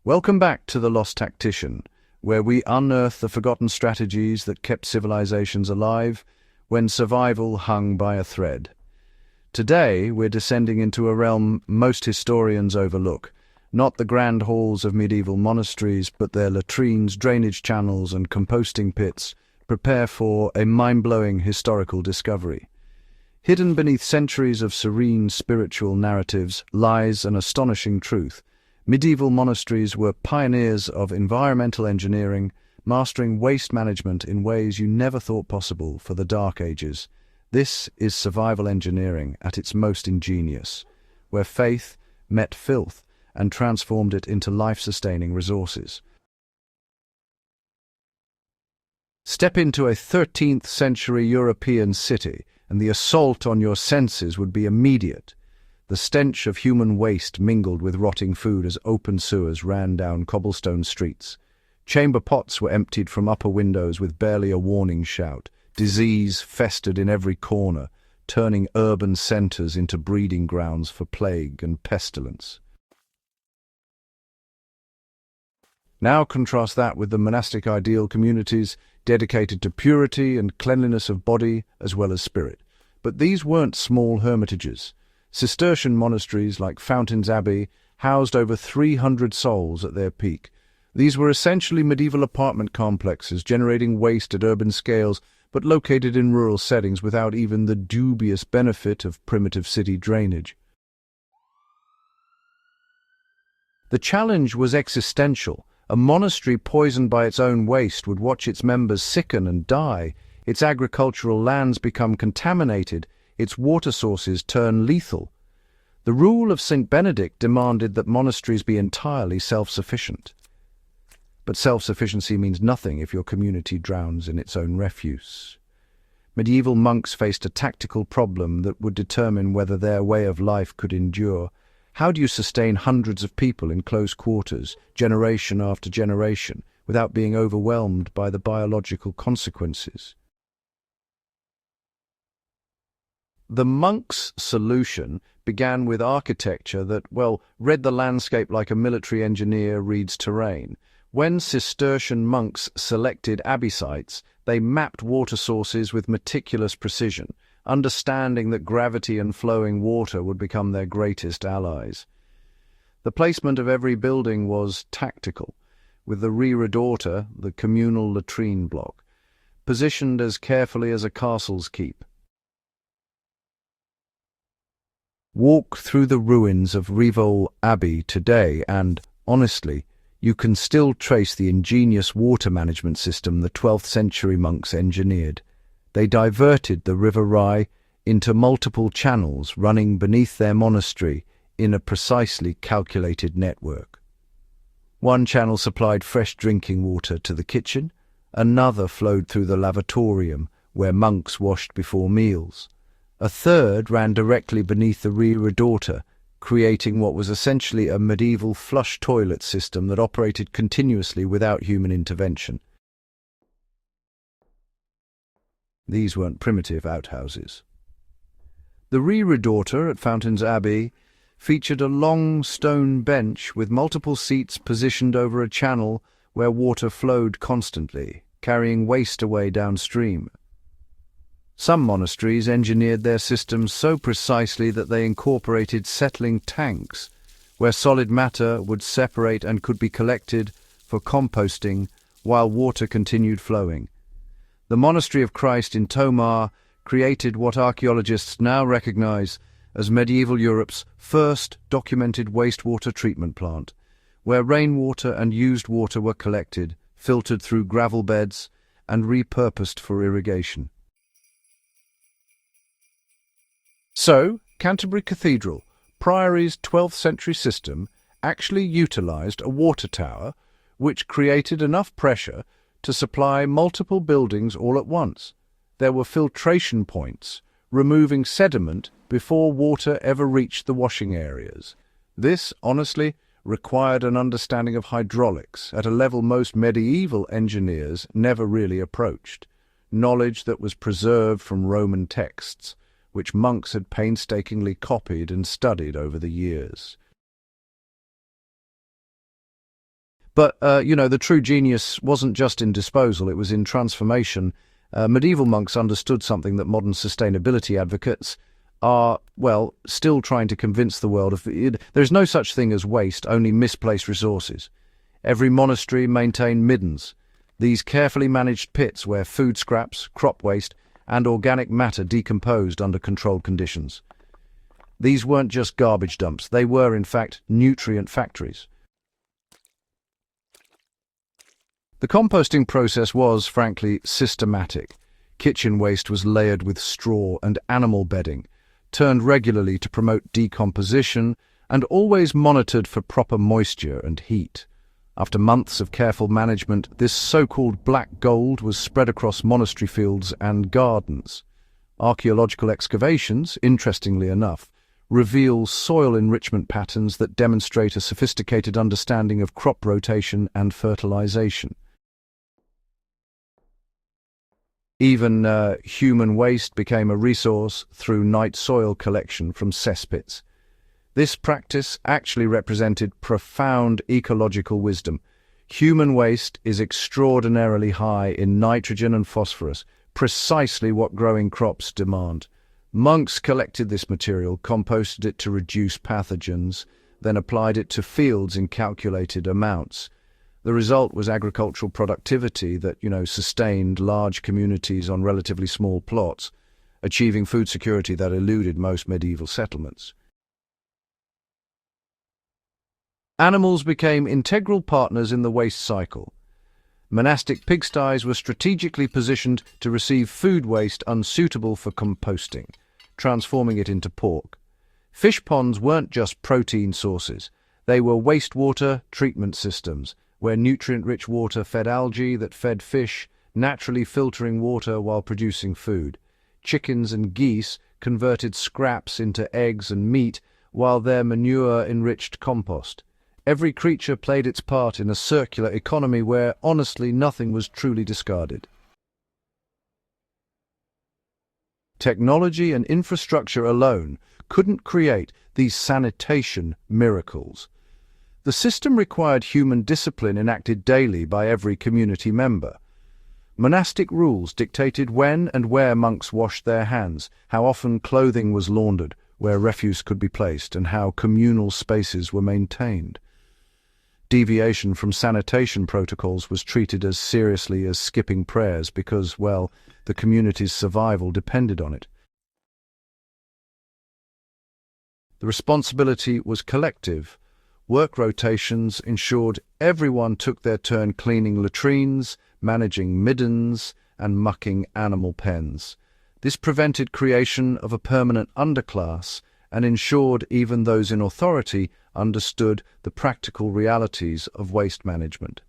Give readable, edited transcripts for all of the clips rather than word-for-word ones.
Welcome back to The Lost Tactician, where we unearth the forgotten strategies that kept civilizations alive when survival hung by a thread. Today, we're descending into a realm most historians overlook, not the grand halls of medieval monasteries, but their latrines, drainage channels, and composting pits prepare for a mind-blowing historical discovery. Hidden beneath centuries of serene spiritual narratives lies an astonishing truth. Medieval monasteries were pioneers of environmental engineering, mastering waste management in ways you never thought possible for the Dark Ages. This is survival engineering at its most ingenious, where faith met filth and transformed it into life-sustaining resources. Step into a 13th century European city, and the assault on your senses would be immediate. The stench of human waste mingled with rotting food as open sewers ran down cobblestone streets. Chamber pots were emptied from upper windows with barely a warning shout. Disease festered in every corner, turning urban centres into breeding grounds for plague and pestilence. Now contrast that with the monastic ideal communities dedicated to purity and cleanliness of body as well as spirit. But these weren't small hermitages. Cistercian monasteries like Fountains Abbey housed over 300 souls at their peak. These were essentially medieval apartment complexes generating waste at urban scales, but located in rural settings without even the dubious benefit of primitive city drainage. The challenge was existential. A monastery poisoned by its own waste would watch its members sicken and die, its agricultural lands become contaminated, its water sources turn lethal. The rule of St. Benedict demanded that monasteries be entirely self-sufficient. But self-sufficiency means nothing if your community drowns in its own refuse. Medieval monks faced a tactical problem that would determine whether their way of life could endure. How do you sustain hundreds of people in close quarters, generation after generation, without being overwhelmed by the biological consequences? The monks' solution began with architecture that, read the landscape like a military engineer reads terrain. When Cistercian monks selected abbey sites, they mapped water sources with meticulous precision, understanding that gravity and flowing water would become their greatest allies. The placement of every building was tactical, with the Rievaulx, the communal latrine block, positioned as carefully as a castle's keep. Walk through the ruins of Rievaulx Abbey today and, honestly, you can still trace the ingenious water management system the 12th century monks engineered. They diverted the River Rye into multiple channels running beneath their monastery in a precisely calculated network. One channel supplied fresh drinking water to the kitchen, another flowed through the lavatorium where monks washed before meals. A third ran directly beneath the Rievaulx, creating what was essentially a medieval flush toilet system that operated continuously without human intervention. These weren't primitive outhouses. The Rievaulx at Fountains Abbey featured a long stone bench with multiple seats positioned over a channel where water flowed constantly, carrying waste away downstream. Some monasteries engineered their systems so precisely that they incorporated settling tanks, where solid matter would separate and could be collected for composting while water continued flowing. The Monastery of Christ in Tomar created what archaeologists now recognize as medieval Europe's first documented wastewater treatment plant, where rainwater and used water were collected, filtered through gravel beds, and repurposed for irrigation. So, Canterbury Cathedral, Priory's 12th century system, actually utilized a water tower which created enough pressure to supply multiple buildings all at once. There were filtration points, removing sediment before water ever reached the washing areas. This, honestly, required an understanding of hydraulics at a level most medieval engineers never really approached, knowledge that was preserved from Roman texts, which monks had painstakingly copied and studied over the years. But, the true genius wasn't just in disposal, it was in transformation. Medieval monks understood something that modern sustainability advocates are, well, still trying to convince the world of. There's no such thing as waste, only misplaced resources. Every monastery maintained middens, these carefully managed pits where food scraps, crop waste, and organic matter decomposed under controlled conditions. These weren't just garbage dumps, they were, in fact, nutrient factories. The composting process was, frankly, systematic. Kitchen waste was layered with straw and animal bedding, turned regularly to promote decomposition, and always monitored for proper moisture and heat. After months of careful management, this so-called black gold was spread across monastery fields and gardens. Archaeological excavations, interestingly enough, reveal soil enrichment patterns that demonstrate a sophisticated understanding of crop rotation and fertilization. Even human waste became a resource through night soil collection from cesspits. This practice actually represented profound ecological wisdom. Human waste is extraordinarily high in nitrogen and phosphorus, precisely what growing crops demand. Monks collected this material, composted it to reduce pathogens, then applied it to fields in calculated amounts. The result was agricultural productivity that, sustained large communities on relatively small plots, achieving food security that eluded most medieval settlements. Animals became integral partners in the waste cycle. Monastic pigsties were strategically positioned to receive food waste unsuitable for composting, transforming it into pork. Fish ponds weren't just protein sources, they were wastewater treatment systems, where nutrient-rich water fed algae that fed fish, naturally filtering water while producing food. Chickens and geese converted scraps into eggs and meat, while their manure enriched compost. Every creature played its part in a circular economy where, honestly, nothing was truly discarded. Technology and infrastructure alone couldn't create these sanitation miracles. The system required human discipline enacted daily by every community member. Monastic rules dictated when and where monks washed their hands, how often clothing was laundered, where refuse could be placed, and how communal spaces were maintained. Deviation from sanitation protocols was treated as seriously as skipping prayers because, well, the community's survival depended on it. The responsibility was collective. Work rotations ensured everyone took their turn cleaning latrines, managing middens, and mucking animal pens. This prevented creation of a permanent underclass and ensured even those in authority understood the practical realities of waste management.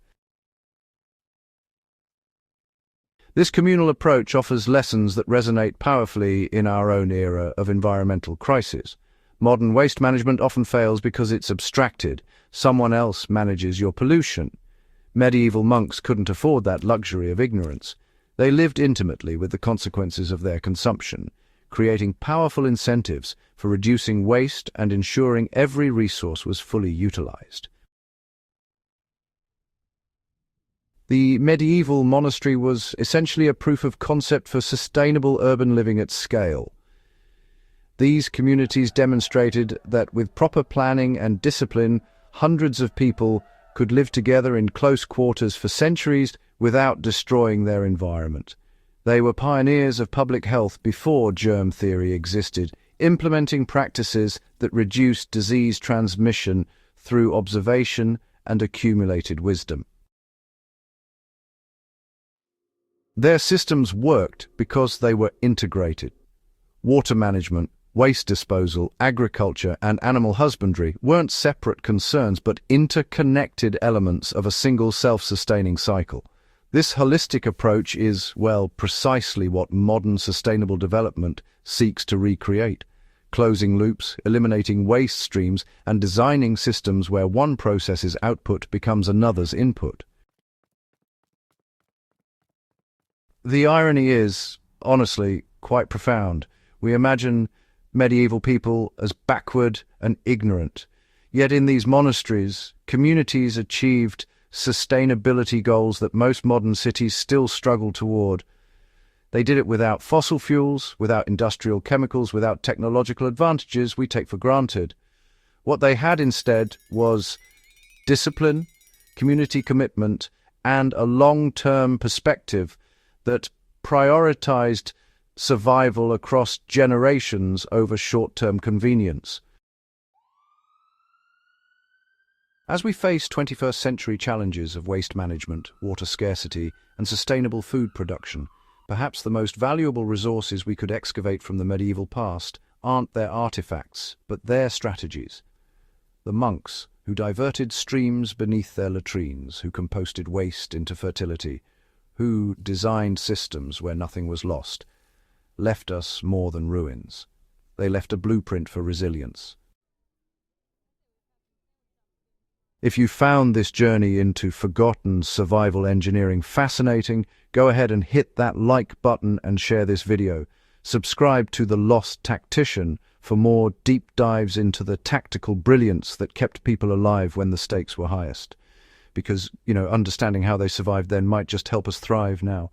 This communal approach offers lessons that resonate powerfully in our own era of environmental crisis. Modern waste management often fails because it's abstracted. Someone else manages your pollution. Medieval monks couldn't afford that luxury of ignorance. They lived intimately with the consequences of their consumption, creating powerful incentives for reducing waste and ensuring every resource was fully utilized. The medieval monastery was essentially a proof of concept for sustainable urban living at scale. These communities demonstrated that with proper planning and discipline, hundreds of people could live together in close quarters for centuries without destroying their environment. They were pioneers of public health before germ theory existed, implementing practices that reduced disease transmission through observation and accumulated wisdom. Their systems worked because they were integrated. Water management, waste disposal, agriculture, and animal husbandry weren't separate concerns but interconnected elements of a single self-sustaining cycle. This holistic approach is, well, precisely what modern sustainable development seeks to recreate, closing loops, eliminating waste streams, and designing systems where one process's output becomes another's input. The irony is, honestly, quite profound. We imagine medieval people as backward and ignorant. Yet in these monasteries, communities achieved sustainability goals that most modern cities still struggle toward. They did it without fossil fuels, without industrial chemicals, without technological advantages we take for granted. What they had instead was discipline, community commitment, and a long-term perspective that prioritized survival across generations over short-term convenience. As we face 21st century challenges of waste management, water scarcity, and sustainable food production, perhaps the most valuable resources we could excavate from the medieval past aren't their artifacts, but their strategies. The monks, who diverted streams beneath their latrines, who composted waste into fertility, who designed systems where nothing was lost, left us more than ruins. They left a blueprint for resilience. If you found this journey into forgotten survival engineering fascinating, go ahead and hit that like button and share this video. Subscribe to The Lost Tactician for more deep dives into the tactical brilliance that kept people alive when the stakes were highest. Because, understanding how they survived then might just help us thrive now.